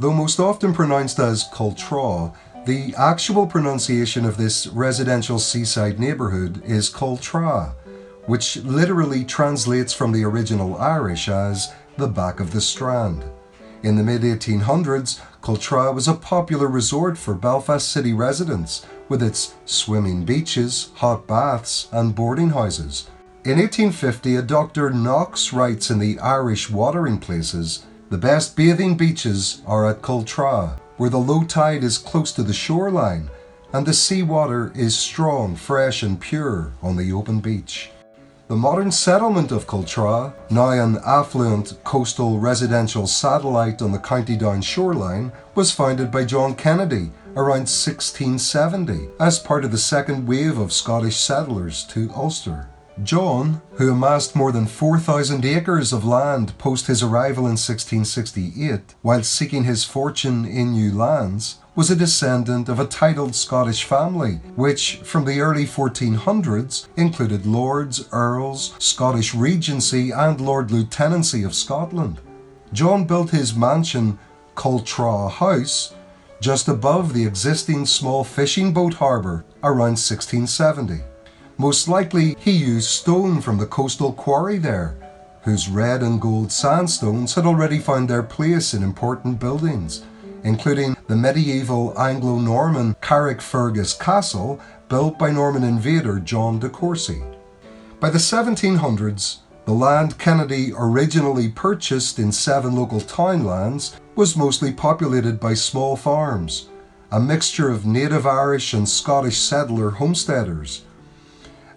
Though most often pronounced as Cultra, the actual pronunciation of this residential seaside neighbourhood is Cultra, which literally translates from the original Irish as the back of the strand. In the mid-1800s, Cultra was a popular resort for Belfast city residents, with its swimming beaches, hot baths and boarding houses. In 1850, a Dr. Knox writes in the Irish Watering Places, "The best bathing beaches are at Cultra, where the low tide is close to the shoreline, and the sea water is strong, fresh and pure on the open beach." The modern settlement of Cultra, now an affluent coastal residential satellite on the County Down shoreline, was founded by John Kennedy around 1670 as part of the second wave of Scottish settlers to Ulster. John, who amassed more than 4,000 acres of land post his arrival in 1668 while seeking his fortune in new lands, was a descendant of a titled Scottish family, which from the early 1400s included lords, earls, Scottish regency and Lord Lieutenancy of Scotland. John built his mansion, Cultra House, just above the existing small fishing boat harbour around 1670. Most likely he used stone from the coastal quarry there, whose red and gold sandstones had already found their place in important buildings, including the medieval Anglo-Norman Carrickfergus Castle built by Norman invader John de Courcy. By the 1700s, the land Kennedy originally purchased in 7 local townlands was mostly populated by small farms, a mixture of native Irish and Scottish settler homesteaders.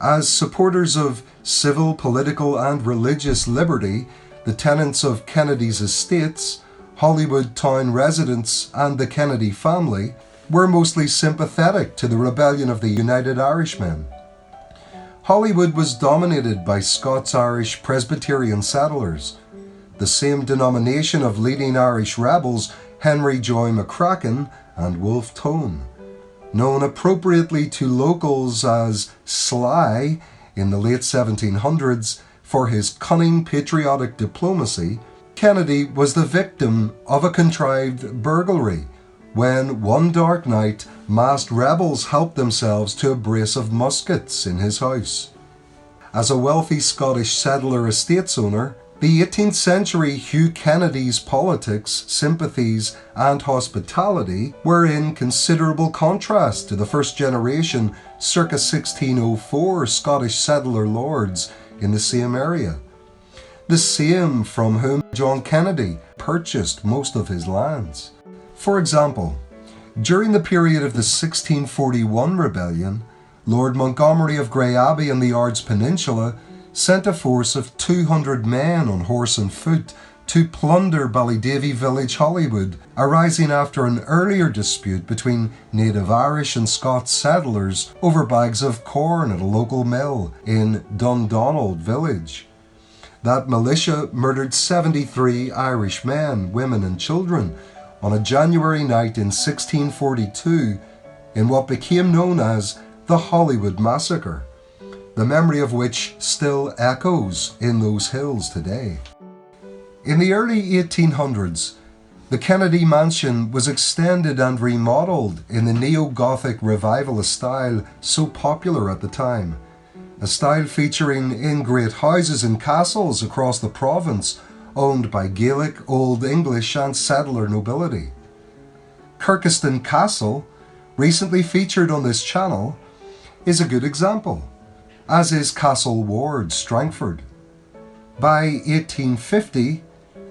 As supporters of civil, political and religious liberty, the tenants of Kennedy's estates, Holywood town residents and the Kennedy family were mostly sympathetic to the rebellion of the United Irishmen. Holywood was dominated by Scots-Irish Presbyterian settlers, the same denomination of leading Irish rebels Henry Joy McCracken and Wolfe Tone. Known appropriately to locals as Sly in the late 1700s for his cunning patriotic diplomacy, Kennedy was the victim of a contrived burglary when one dark night masked rebels helped themselves to a brace of muskets in his house. As a wealthy Scottish settler estates owner, the 18th century Hugh Kennedy's politics, sympathies and hospitality were in considerable contrast to the first generation circa 1604 Scottish settler lords in the same area, the same from whom John Kennedy purchased most of his lands. For example, during the period of the 1641 rebellion, Lord Montgomery of Grey Abbey in the Ards Peninsula sent a force of 200 men on horse and foot to plunder Ballydavy village Holywood, arising after an earlier dispute between native Irish and Scots settlers over bags of corn at a local mill in Dundonald village. That militia murdered 73 Irish men, women and children on a January night in 1642 in what became known as the Holywood Massacre, the memory of which still echoes in those hills today. In the early 1800s, the Kennedy Mansion was extended and remodelled in the neo-Gothic revivalist style so popular at the time, a style featuring ingrate houses and castles across the province owned by Gaelic, Old English and settler nobility. Kirkeston Castle, recently featured on this channel, is a good example, as is Castle Ward, Strangford. By 1850,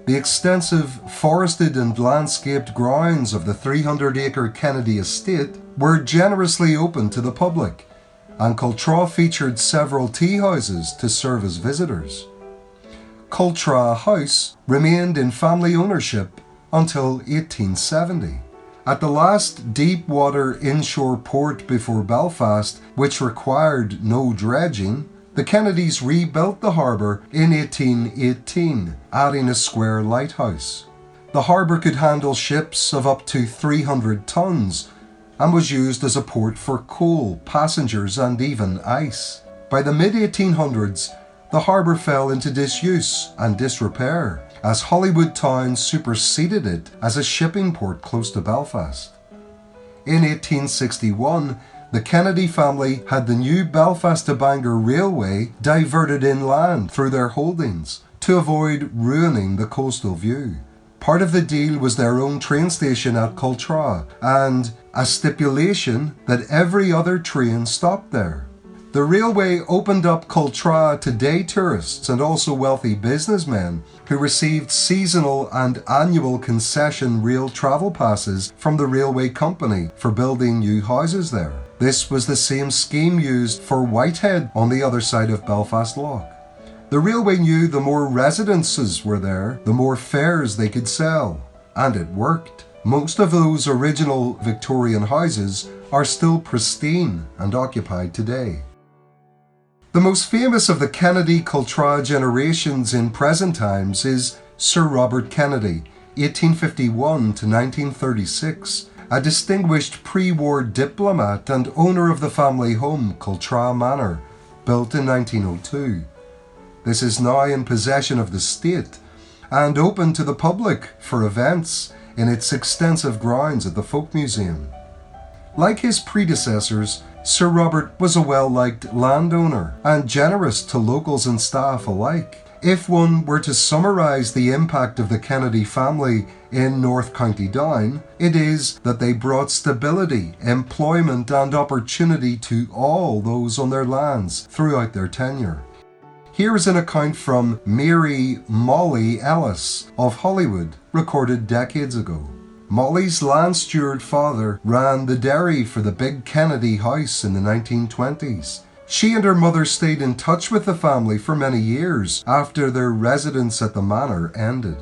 the extensive forested and landscaped grounds of the 300-acre Kennedy estate were generously open to the public, and Cultra featured several tea houses to serve as visitors. Cultra House remained in family ownership until 1870. At the last deep water inshore port before Belfast, which required no dredging, the Kennedys rebuilt the harbour in 1818, adding a square lighthouse. The harbour could handle ships of up to 300 tons and was used as a port for coal, passengers and even ice. By the mid-1800s, the harbour fell into disuse and disrepair, as Holywood town superseded it as a shipping port close to Belfast. In 1861, the Kennedy family had the new Belfast to Bangor Railway diverted inland through their holdings to avoid ruining the coastal view. Part of the deal was their own train station at Cultra and a stipulation that every other train stopped there. The railway opened up Cultra to day tourists and also wealthy businessmen who received seasonal and annual concession rail travel passes from the railway company for building new houses there. This was the same scheme used for Whitehead on the other side of Belfast Lough. The railway knew the more residences were there, the more fares they could sell. And it worked. Most of those original Victorian houses are still pristine and occupied today. The most famous of the Kennedy-Cultra generations in present times is Sir Robert Kennedy, 1851 to 1936, a distinguished pre-war diplomat and owner of the family home Cultra Manor, built in 1902. This is now in possession of the state and open to the public for events in its extensive grounds at the Folk Museum. Like his predecessors, Sir Robert was a well-liked landowner and generous to locals and staff alike. If one were to summarise the impact of the Kennedy family in North County Down, it is that they brought stability, employment and opportunity to all those on their lands throughout their tenure. Here is an account from Mary Molly Ellis of Holywood, recorded decades ago. Molly's land steward father ran the dairy for the big Kennedy house in the 1920s. She and her mother stayed in touch with the family for many years after their residence at the manor ended.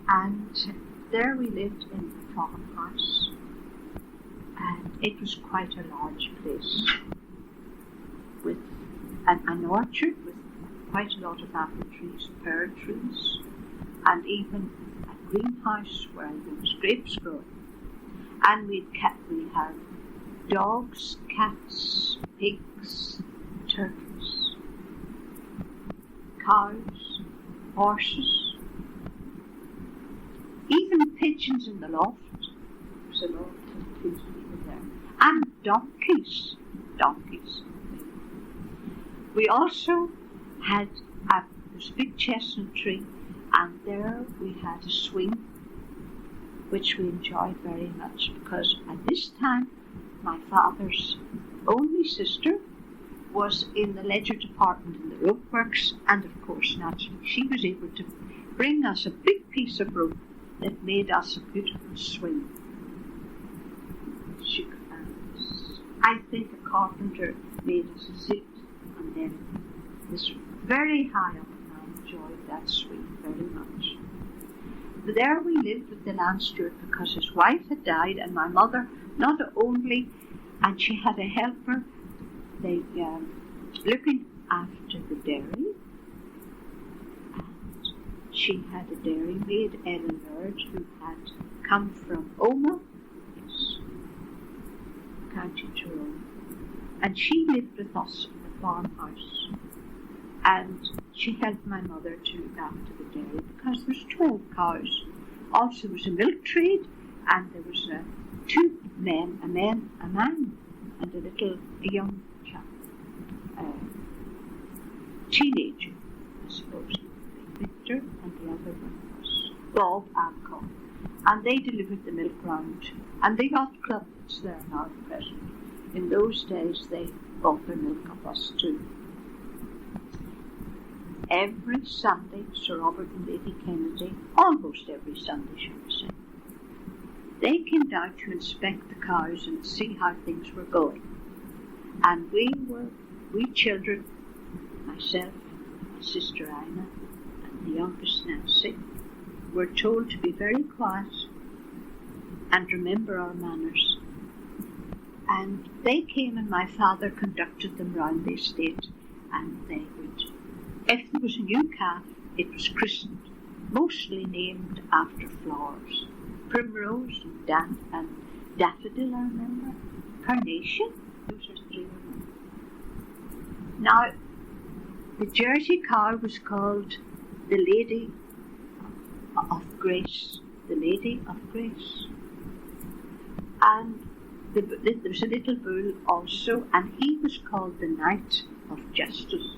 And there we lived in the farmhouse, and it was quite a large place with an orchard with quite a lot of apple trees, pear trees, and even a greenhouse where there was grapes growing. And we had dogs, cats, pigs, turtles, cows, horses, even pigeons in the loft. There was a lot of pigeons even there. And donkeys. We also had this big chestnut tree, and there we had a swing, which we enjoyed very much because at this time my father's only sister was in the ledger department in the rope works, and of course naturally she was able to bring us a big piece of rope that made us a beautiful swing. I think a carpenter made us a seat, and then this very high up, and I enjoyed that swing very much. But there we lived with the land steward because his wife had died, and my mother not only, and she had a helper, they looking after the dairy, and she had a dairymaid, Ellen Laird, who had come from Omagh, County Tyrone, and she lived with us in the farmhouse, and she helped my mother to look after the dairy because there was 12 cows. Also there was a milk trade, and there was two men, a man and a young chap, teenager, I suppose, Victor, and the other one was Bob Alcock, and they delivered the milk round, and they got clubs there now at present. In those days they bought their milk of us too. Every Sunday, Sir Robert and Lady Kennedy, almost every Sunday, shall we say, they came down to inspect the cows and see how things were going. And we children, myself, my sister Ina, and the youngest Nancy, were told to be very quiet and remember our manners. And they came, and my father conducted them round the estate, and they would, if there was a new calf, it was christened, mostly named after flowers. Primrose and daffodil, I remember. Carnation, those are three of them. Now, The Jersey cow was called the Lady of Grace. The Lady of Grace. And there was a little bull also, and he was called the Knight of Justice.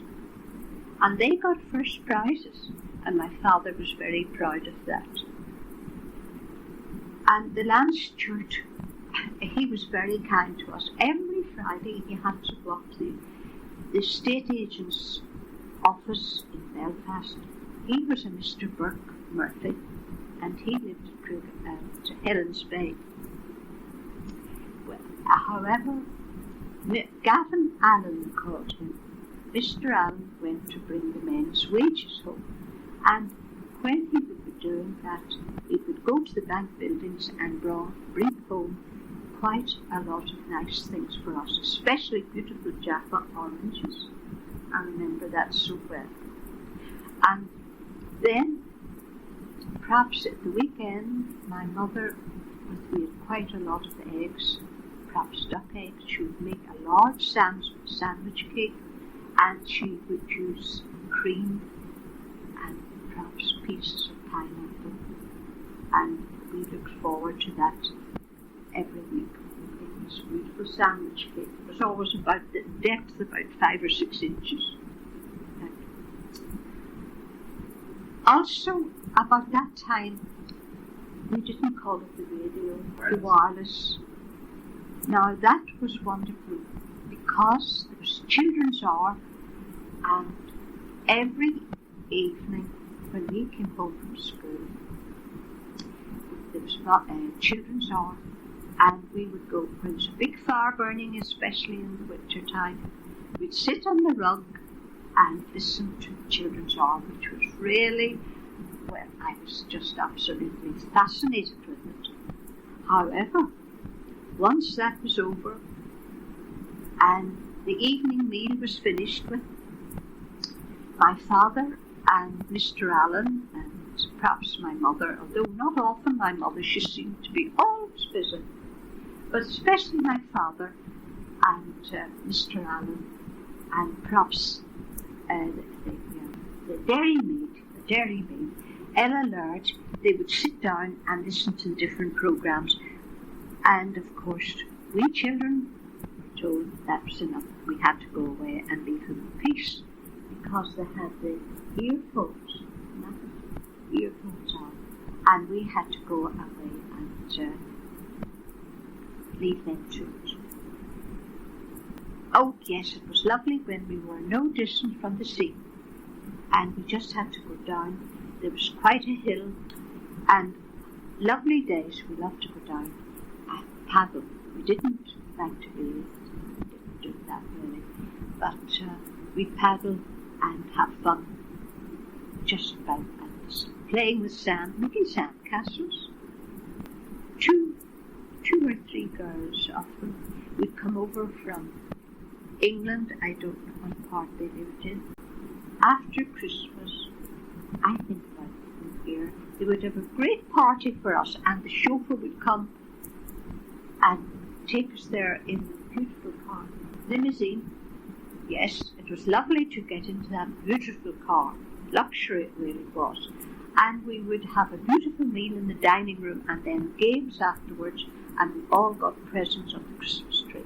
And they got first prizes, and my father was very proud of that. And the land steward, he was very kind to us. Every Friday he had to go up to the estate agent's office in Belfast. He was a Mr. Burke Murphy, and he lived at Helen's Bay. Well, however, Gavin Allen called him. Mr. Allen went to bring the men's wages home, and when he would be doing that, he would go to the bank buildings and bring home quite a lot of nice things for us, especially beautiful Jaffa oranges. I remember that so well. And then, perhaps at the weekend, my mother, we had quite a lot of eggs, perhaps duck eggs. She would make a large sandwich cake, and she would use cream and perhaps pieces of pineapple. And we looked forward to that every week. It was a beautiful sandwich cake. It was always about the depth, about 5 or 6 inches. Also, about that time, we didn't call it the radio, the wireless. Now that was wonderful because there was children's hour, and every evening when we came home from school, there was children's hour, and we would go, when there was a big fire burning, especially in the winter time, we'd sit on the rug and listen to children's hour, which was really, well, I was just absolutely fascinated with it. However, once that was over and the evening meal was finished with, my father and Mr. Allen and perhaps my mother, although not often my mother, she seemed to be always busy, but especially my father and Mr. Allen and perhaps the dairy maid, Ella Laird, they would sit down and listen to the different programmes. And of course, we children were told that was enough. We had to go away and leave them in peace because they had the earphones on, and we had to go away and leave them to it. Oh yes, it was lovely when we were no distance from the sea, and we just had to go down. There was quite a hill, and lovely days. We loved to go down and paddle. We didn't like to bathe, we didn't do that really, but we paddle and have fun just about, and playing with sand, making sand castles. Two or three girls often would come over from England, I don't know what part they lived in. After Christmas, I think about the year, they would have a great party for us, and the chauffeur would come and take us there in a beautiful car. Limousine. Yes, it was lovely to get into that beautiful car. Luxury it really was. And we would have a beautiful meal in the dining room, and then games afterwards, and we all got presents of the Christmas tree.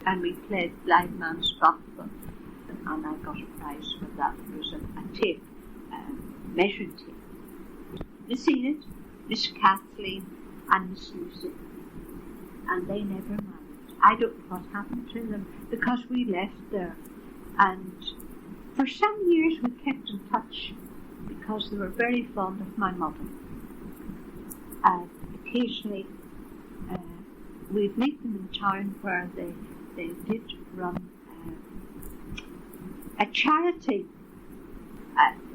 And we played Blind Man's Buff, and I got a prize for that. It was a tape, measuring tape. Miss Enid, Miss Kathleen, and Miss Lucy. And they never married. I don't know what happened to them, because we left there. And for some years we kept in touch, because they were very fond of my mother. Occasionally we'd meet them in town where they did run a charity.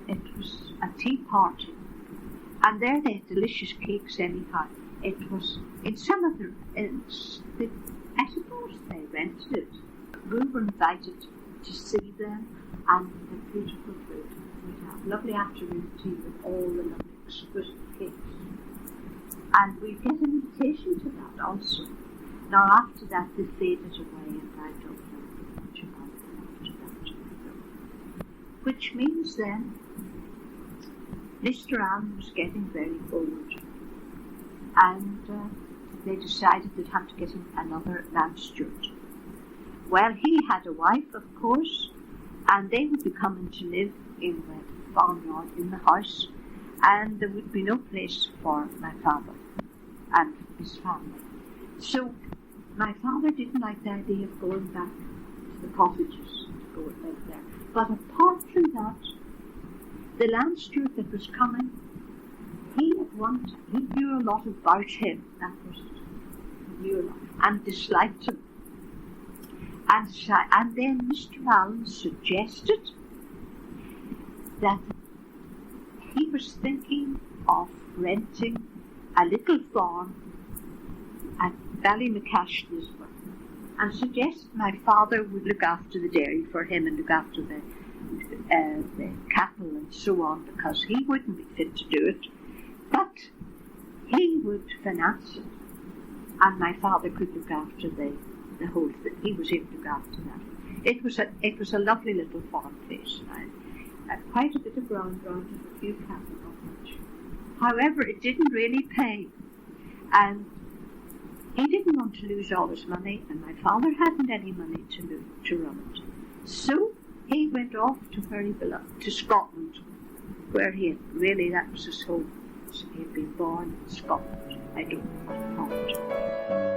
It was a tea party, and there they had delicious cakes anyhow. It was in some of I suppose they rented it. We were invited to see them, and the beautiful food. We'd have lovely afternoon tea with all the lovely exquisite cakes. And we get an invitation to that also. Now after that they faded away, and I don't know much about them after that. which means then Mr. Allen was getting very old, and they decided they'd have to get him another land steward. Well, he had a wife, of course, and they would be coming to live in the farmyard, in the house, and there would be no place for my father and his family. So my father didn't like the idea of going back to the cottages to go and live there. But apart from that, the land steward that was coming, he knew a lot about him. That was it. He knew a lot, and disliked him. And then Mr. Allen suggested that he was thinking of renting a little farm at Ballymacash, Lisbon, and suggested my father would look after the dairy for him and look after the cattle and so on, because he wouldn't be fit to do it, but he would finance it, and my father could look after the whole thing. He was able to look after that. It was a lovely little farm place, and quite a bit of ground around it, a few cattle, not much. However, it didn't really pay, and he didn't want to lose all his money, and my father hadn't any money to run it. So he went off to where he belonged, to Scotland, where that was his home. So he had been born in Scotland. I don't know what to call it.